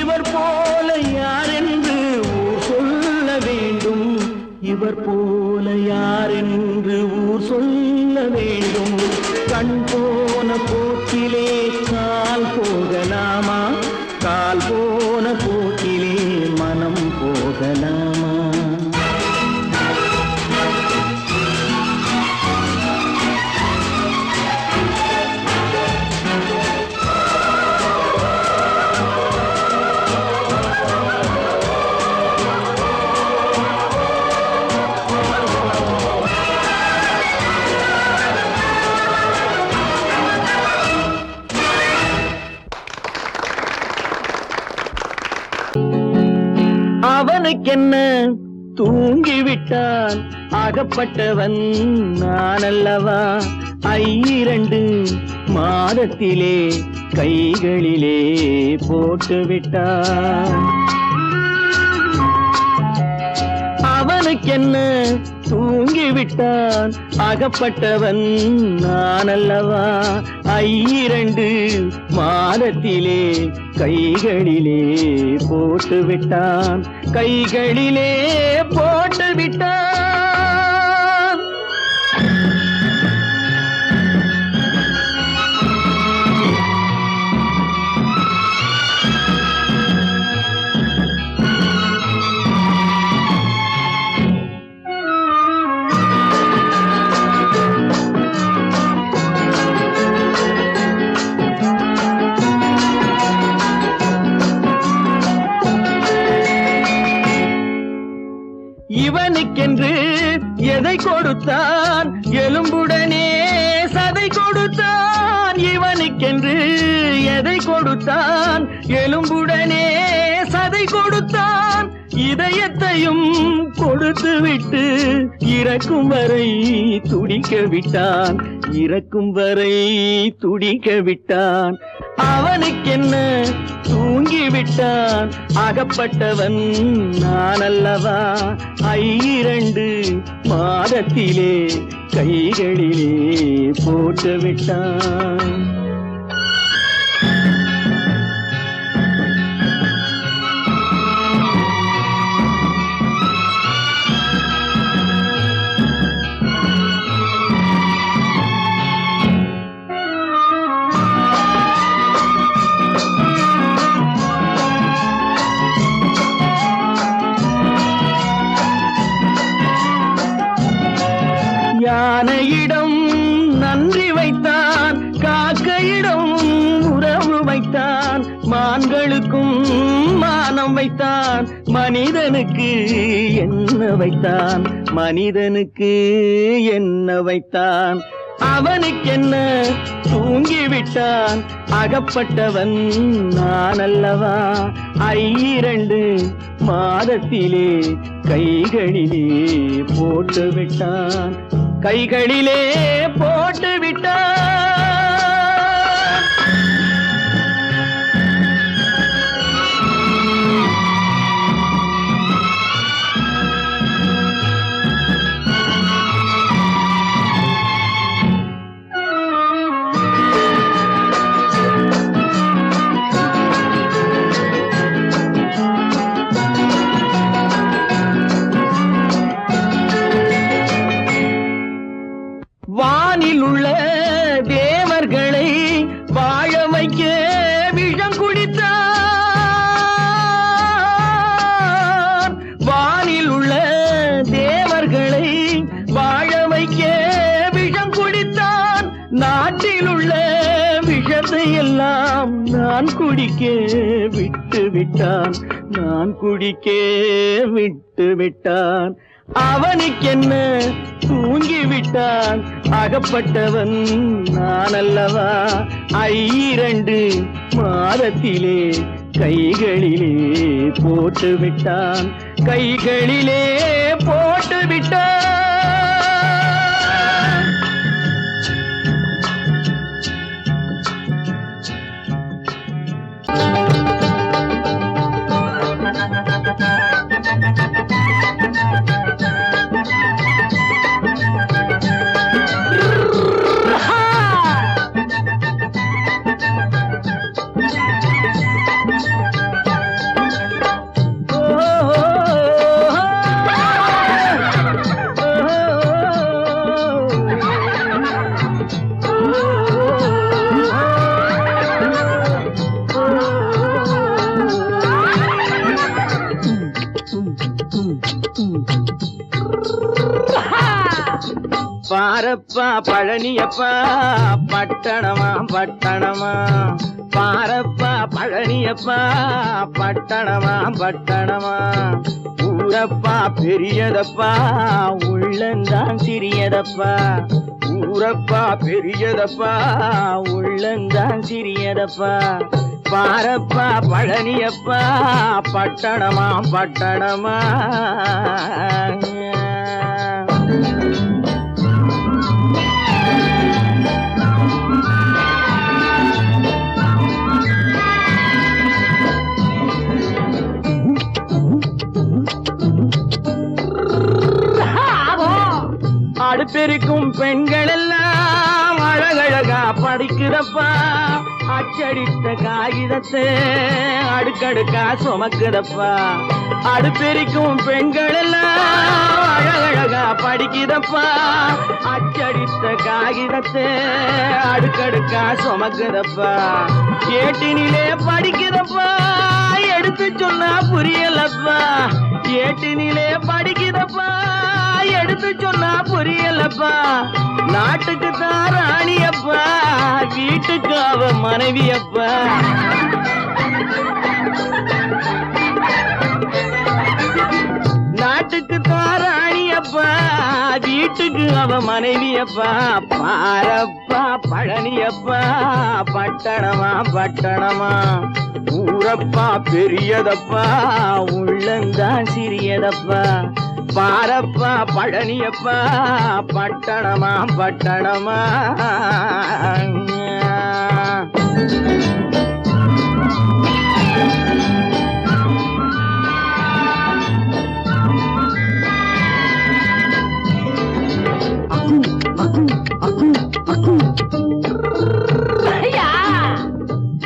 இவர் போல யாரென்று ஊர் சொல்ல வேண்டும், இவர் போல யாரென்று ஊர் சொல்ல வேண்டும். கண் போன போக்கிலே கால் போகலாமா, கால் போன போக்கிலே மனம் போகலாமா? அவனுக்கென்ன தூங்கிவிட்டான், அகப்பட்டவன் நான் அல்லவா? 2 மாதத்திலே கைகளிலே போட்டு விட்டான். அவனுக்கென்ன தூங்கிவிட்டான், அகப்பட்டவன் நான் அல்லவா? 2 மாதத்திலே கைகளிலே போட்டு விட்டான், கைகளிலே போட்டு விட்டான். இவனுக்கென்று எதை கொடுத்தான், எலும்புடனே சதை கொடுத்தான். இவனுக்கென்று எதை கொடுத்தான், எலும்புடனே சதை கொடுத்தான். இதயத்தையும் கொடுத்து விட்டு இறக்கும் வரை துடிக்க விட்டான், இறக்கும் வரை துடிக்க விட்டான். அவனுக்கென்ன தூங்கிவிட்டான், அகப்பட்டவன் நான் அல்லவா? 2 மாதத்திலே கைகளிலே போட்டு விட்டான். யானையிடம் நன்றி வைத்தான், காக்கையிடம் உறவு வைத்தான். மான்களுக்கும் மானம் வைத்தான், மனிதனுக்கு என்ன வைத்தான், மனிதனுக்கு என்ன வைத்தான்? அவனுக்கென்ன தூங்கிவிட்டான், அகப்பட்டவன் நான் அல்லவா? 2 மாதத்திலே கைகளிலே போட்டு விட்டான், கைகளிலே போட்டு விட்டான். வானில் உள்ள தேவர்களை வாழ வைக்க விஷம் குடித்தான். வானில் உள்ள தேவர்களை வாழ வைக்க விஷம் குடித்தான். நாட்டில் உள்ள விஷத்தை எல்லாம் நான் குடிக்க விட்டு விட்டான். நான் குடிக்க விட்டு விட்டான். அவனுக்கென்ன தூங்கிவிட்டான். அகப்பட்டவன் நான் அல்லவா. 2 மாதத்திலே கைகளிலே போட்டு விட்டான். கைகளிலே போட்டு விட்டான். பாரப்பா பழனியப்பா பட்டணமா பட்டணமா. பாரப்பா பழனியப்பா பட்டணமா பட்டணமா. ஊரப்பா பெரியதப்பா உள்ளந்தான் சிறியதப்பா. ஊரப்பா பெரியதப்பா உள்ளந்தான் சிறியதப்பா. பாரப்பா பழனியப்பா பட்டணமா பட்டணமா. அடுப்பெருக்கும் பெண்கள் எல்லாம் அழகழகா படிக்கிறப்பா. அச்சடித்த காகிதத்தை அடுக்கடுக்கா சுமக்குதப்பா. அடுப்பெருக்கும் பெண்கள் எல்லாம் அழகழகா படிக்கிறப்பா. அச்சடித்த காகிதத்தை அடுக்கடுக்கா சுமக்குதப்பா. ஏட்டினிலே படிக்கிறப்பா. எடுத்து சொன்னா புரியலப்பா. ஏட்டினிலே படிக்கிறப்பா. எடுத்து சொன்னா புரியலப்பா. நாட்டுக்கு தான் ராணியப்பா. வீட்டுக்கு அவ மனைவியப்பா. நாட்டுக்கு தான் ராணியப்பா. வீட்டுக்கு அவ மனைவியப்பா. பாரப்பா பழனியப்பா பட்டணமா பட்டணமா. ஊரப்பா பெரியதப்பா உள்ளந்தான் சிறியதப்பா. பாரப்பா பழனியப்பா பட்டணமா பட்டணமா.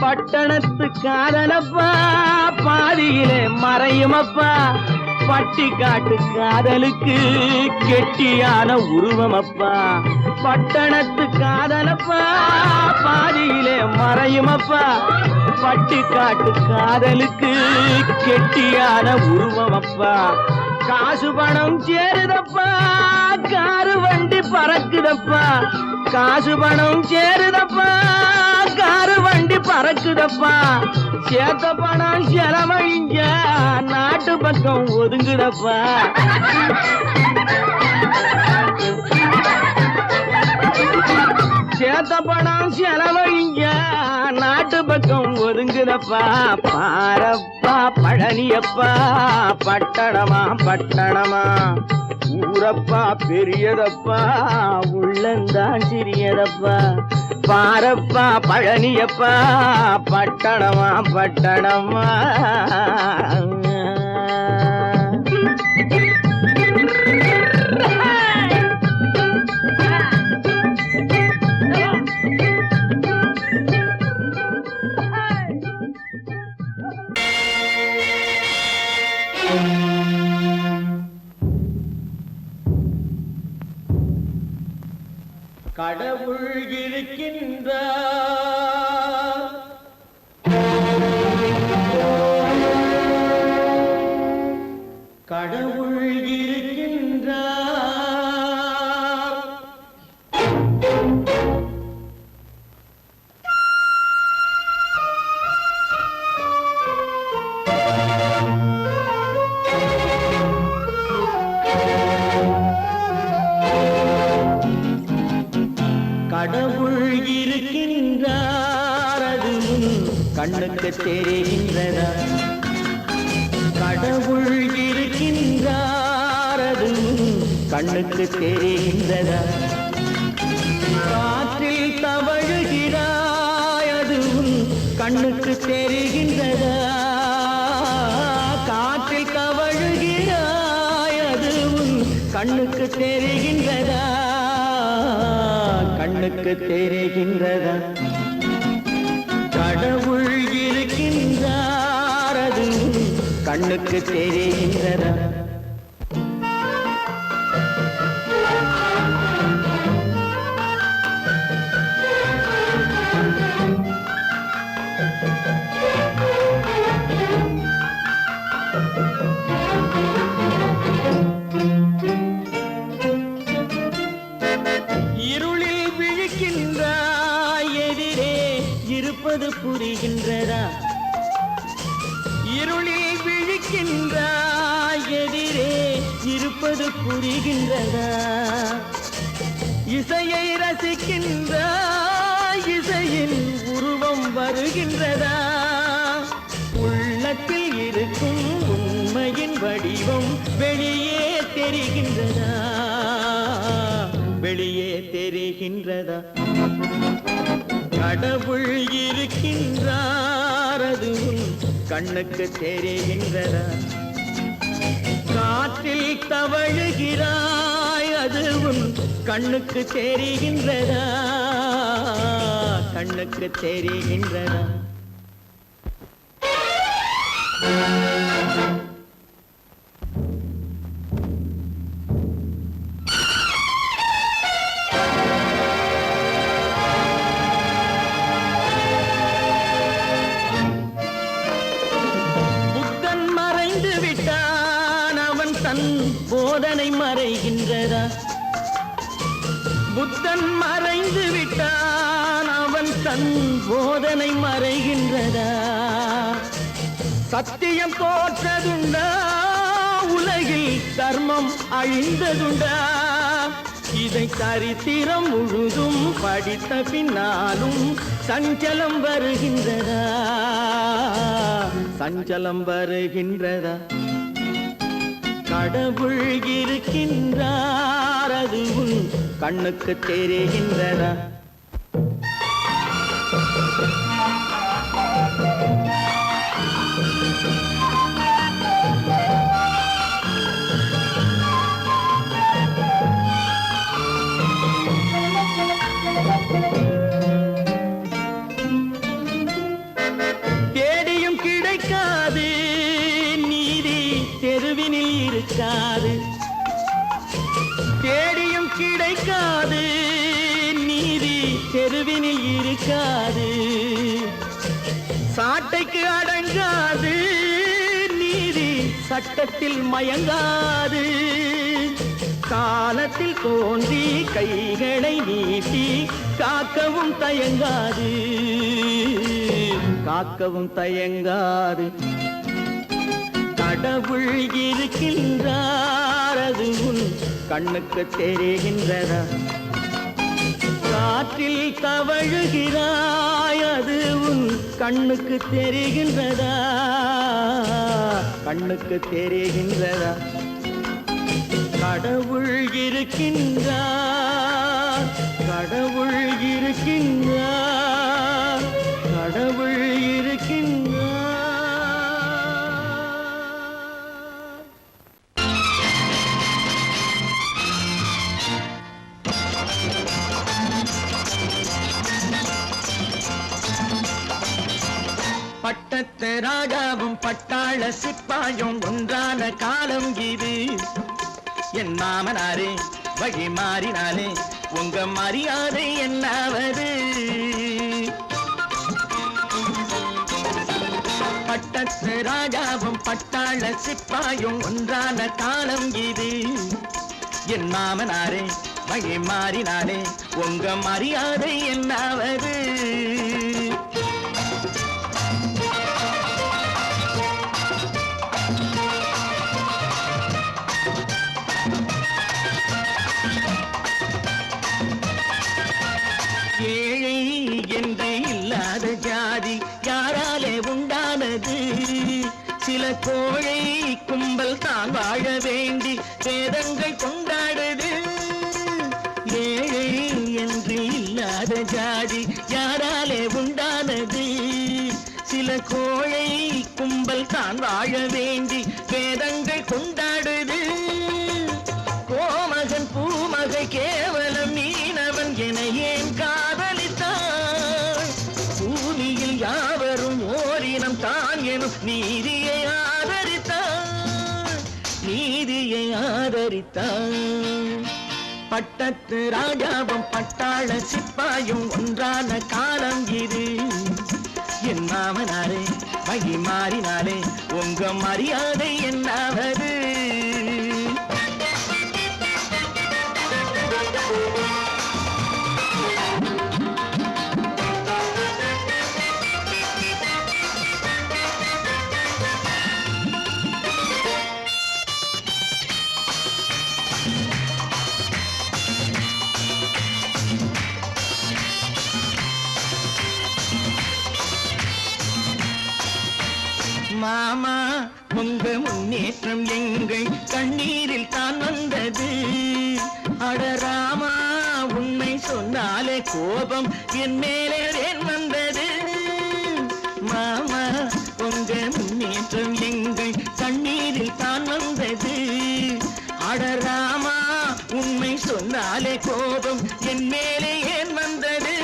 பட்டணத்து காதலப்பா பாதியிலே மறையுமப்பா. பட்டி காட்டு காதலுக்கு கெட்டியான உருவமப்பா. பட்டணத்து காதலப்பா பாதியிலே மறையுமப்பா. பட்டி காட்டு காதலுக்கு கெட்டியான உருவமப்பா. காசு பணம் சேருதப்பா. காரு வண்டி பறக்குதப்பா. காசு பணம் சேருதப்பா. காரு வண்டி பறக்குதப்பா. சேத்த பணம் செலவழிஞ்ச நாட்டு பக்கம் ஒதுங்குதப்பா. சேத்த பணம் செலவழிஞ்ச நாட்டு பக்கம் ஒதுங்குதப்பா. பாரப்பா பழனியப்பா பட்டணமா பட்டணமா. ஊரப்பா பெரியதப்பா உள்ளந்தான் சிறியதப்பா. பாரப்பா பழனியப்பா பட்டணமா பட்டணமா. கடவுள் இருக்கின்றார். கடவுள் இருக்கின்றார். கடவுள் இருக்கின்றார், அது கண்ணுக்கு தெரிகின்றதா? கடவுள் இருக்கின்றார், அது கண்ணுக்கு தெரிகின்றதா? காற்றில் தவழுகிறாய், அது கண்ணுக்கு தெரிகின்றதா? காற்றில் தவழுகிறாய், அது கண்ணுக்கு தெரிகின்றதா? கண்ணுக்கு தெரிகின்றதா? கடவுள் இருக்கின்றார், அது கண்ணுக்கு தெரிகின்றதா? இருளில் விழிக்கின்றாய், எதிரே இருப்பது புரிகின்றதா? இருளில் விழிக்கின்றாய், எதிரே இருப்பது புரிகின்றதா? இசையை ரசிக்கின்றாய், இசையின் உருவம் வருகின்றதா? உள்ளத்தில் இருக்கும் உண்மையின் வடிவம் வெளியே தெரிகின்றதா? வெளியே தெரிகின்றதா? கடவுள் இருக்கின்றார், அது கண்ணுக்கு தெரிகின்றதா? காற்றில் தவழுகிறாய், அது கண்ணுக்கு தெரிகின்றதா? கண்ணுக்கு தெரிகின்றதா? புத்தன் மறைந்து விட்டான், அவன் தன் போதனை மறைகின்றதா? புத்தன் மறைந்து விட்டான், அவன் தன் போதனை மறைகின்றதா? சத்தியம் தோற்றதுண்டா? உலகில் தர்மம் அழிந்ததுண்டா? இதை சரித்திரம் முழுதும் படித்த பின்னாலும் சஞ்சலம் வருகின்றதா? சஞ்சலம் வருகின்றதா? கடவுள் இருக்கின்றார், அது கண்ணுக்கு தெரிகின்றதா? தேடியும் கிடைக்காது நீதி, தெருவினில் இருக்காது. தேடியும் கிடைக்காது நீதி, தெருவினில் இருக்காது. சாட்டைக்கு அடங்காது நீதி, சட்டத்தில் மயங்காது. காலத்தில் தோன்றி கைகளை நீட்டி காக்கவும் தயங்காது. காக்கவும் தயங்காது. கடவுள் இருக்கின்றார், அது கண்ணுக்கு தெரிகின்றதா? காற்றில் தவழுகிறாய், அது கண்ணுக்கு தெரிகின்றதா? கண்ணுக்கு தெரிகின்றதா? கடவுள் இருக்கின்றார், கடவுள் இருக்கின்றார், கடவுள் இருக்கின்றார். பட்டத்து ராஜாவும் பட்டாள சிப்பாயும் ஒன்றான காலம் இது. என் மாமனாரே வழி மாறினாலே உங்க மரியாதை என்னாவது? பட்டத்து ராஜாவும் பட்டாள சிப்பாயும் ஒன்றான காலம் இது. என் மாமனாரே வழி மாறினாரே உங்க மரியாதை என்னாவது? ஏழை என்று இல்லாத ஜாதி யாராலே உண்டானது? சில கோழை கும்பல் தான் வாழ வேண்டி வேதங்கள் கொண்டாடுது. ஏழை என்று இல்லாத ஜாதி யாராலே உண்டானது? சில கோழை கும்பல் தான் வாழ வேண்டி வேதங்கள் கொண்டாடுது. கோமகன் பூமகை கேவலம் மீனவன் என ஏன் காதலித்தான்? பூமியில் யாவரும் ஓரினம் தான் எனும் நீதியை ஆதரித்தான், நீதியை ஆதரித்தான். பட்டத்து ராஜாவும் பட்டாள சிப்பாயும் ஒன்றான காலம் இது. என் மாமனாரே வழி மாறினாலே உங்க மரியாதை என்னாவது? மாமா உங்க முன்னேற்றம் எங்கள் கண்ணீரில் தான் வந்தது. அடராமா உண்மை சொன்னாலே கோபம் என் மேலே ஏன் வந்தது? மாமா உங்க முன்னேற்றம் எங்கள் கண்ணீரில் தான் வந்தது. அடராமா உண்மை சொன்னாலே கோபம் என் மேலே ஏன் வந்தது?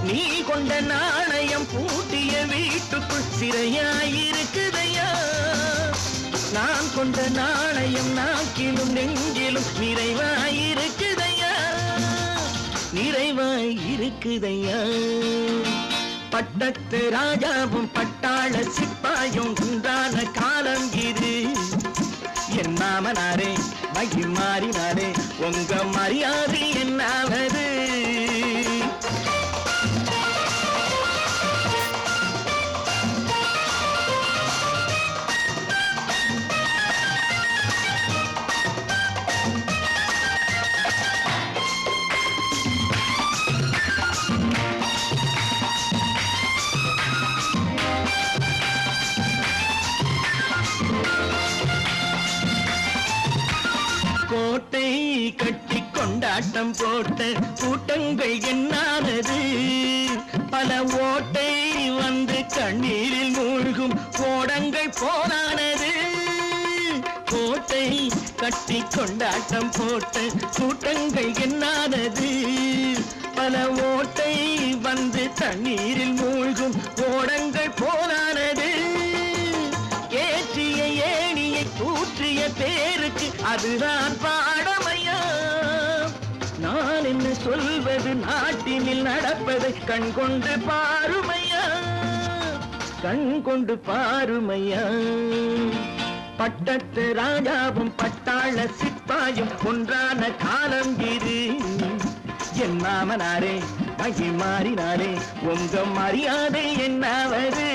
நீ கொண்ட நாணயம் பூட்டிய வீட்டுக்குள் சிறையாயிருக்குதையா? நான் கொண்ட நாணயம் நாக்கிலும் நெஞ்சிலும் நிறைவாயிருக்குதையா, நிறைவாயிருக்குதையா. பட்டத்து ராஜாவும் பட்டாள சிப்பாயும் ஒன்றான காலம் இது. என் மாமனாரே வழி மாறினாரே உங்க மரியாதை என்னாவது? கோட்டை கட்டி கொண்டாட்டம் போட்ட கூட்டங்கள் என்னானது? பல ஓட்டை வந்து கண்ணீரில் மூழ்கும் கோடங்கள் போனானது. கோட்டை கட்டி கொண்டாட்டம் போட்ட கூட்டங்கள் என்னானது? பல ஓட்டை வந்து தண்ணீரில் மூழ்கும் கோடங்கள் போனானது. ஏற்றிய ஏணியை தூற்றிய பேருக்கு அதுதான் பாடமையா? நான் என்ன சொல்வது நாட்டினில் நடப்பதை கண் கொண்டு பாருமையா, கண் கொண்டு பாருமையா. பட்டத்து ராஜாவும் பட்டாள சிப்பாயும் ஒன்றான காலம் இது. என் மாமனாரே வழி மாறினாரே உங்க மரியாதை என்னாவது?